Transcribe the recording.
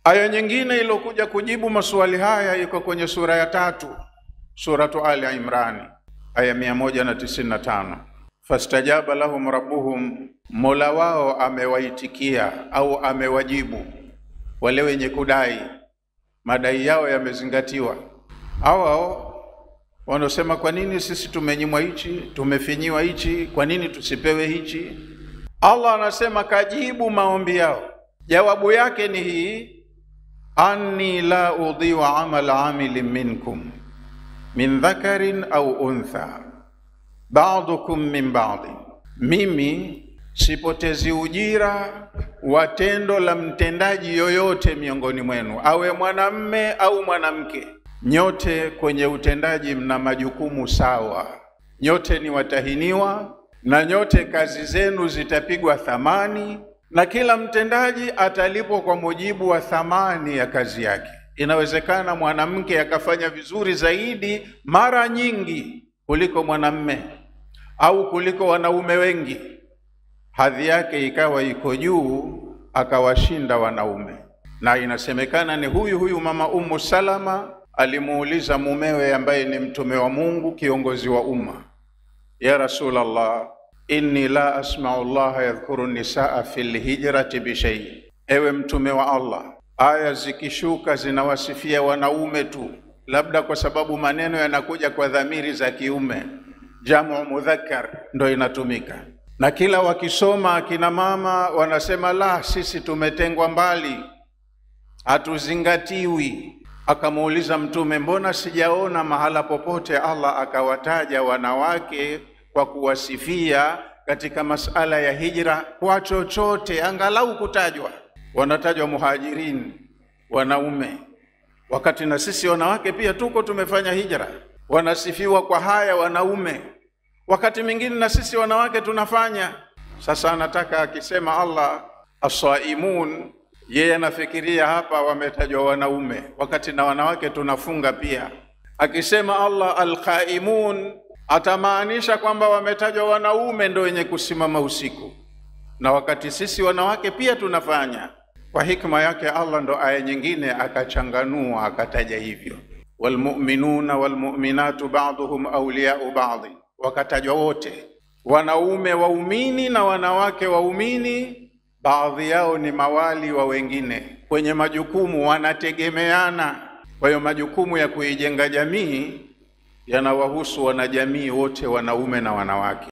Aya nyingine iliyokuja kujibu maswali haya iko kwenye sura ya 3, suratu Ali Imran, aya 195. Fastajaba lahum rabbuhum, Mola wao amewaitikia au amewajibu wale wenye kudai, madai yao yamezingatiwa. Hao wanaosema kwa nini sisi tumenyimwa hichi, tumefinyiwa hichi, kwa nini tusipewe hichi? Allah anasema kajibu maombi yao. Jawabu yake ni hii: anni la udhi'u amala amilin minkum min dhakarin au untha ba'dukum min ba'd, mimi sipotezi ujira wa tendo la mtendaji yoyote miongoni mwenu, awe mwanamme au mwanamke. Nyote kwenye utendaji mna majukumu sawa, nyote ni watahiniwa na nyote kazi zenu zitapigwa thamani, na kila mtendaji atalipwa kwa mujibu wa thamani ya kazi yake. Inawezekana mwanamke akafanya vizuri zaidi mara nyingi kuliko mwanamme au kuliko wanaume wengi, hadhi yake ikawa iko juu, akawashinda wanaume. Na inasemekana ni huyu mama Ummu Salama alimuuliza mumewe ambaye ni mtume wa Mungu, kiongozi wa umma, ya Rasulullah, inni la asma'u Allah yadhkuru nisaa fil hijrati bi shay. Ewe mtume wa Allah, aya zikishuka zinawasifia wanaume tu, labda kwa sababu maneno yanakuja kwa dhamiri za kiume, jamu mudhakkar ndo inatumika, na kila wakisoma akina mama wanasema la, sisi tumetengwa mbali, hatuzingatiwi. Akamuuliza mtume, mbona sijaona mahala popote Allah akawataja wanawake kwa kuwasifia katika masala ya hijra kwa chochote, angalau kutajwa? Wanatajwa muhajirin, wanaume, wakati na sisi wanawake pia tuko tumefanya hijra. Wanasifiwa kwa haya wanaume, wakati mwingine na sisi wanawake tunafanya. Sasa anataka akisema Allah as-saimun, yeye anafikiria hapa wametajwa wanaume, wakati na wanawake tunafunga pia. Akisema Allah al-qaimun, atamaanisha kwamba wametajwa wanaume ndio wenye kusimama usiku, na wakati sisi wanawake pia tunafanya. Kwa hikma yake Allah ndo aya nyingine akachanganua akataja hivyo, walmu'minuna walmu'minatu ba'duhum awliya'u ba'd, wakatajwa wote, wanaume waumini na wanawake waumini, baadhi yao ni mawali wa wengine. Kwenye majukumu wanategemeana. Kwa hiyo majukumu ya kuijenga jamii yanawahusu wanajamii wote, wanaume na wanawake.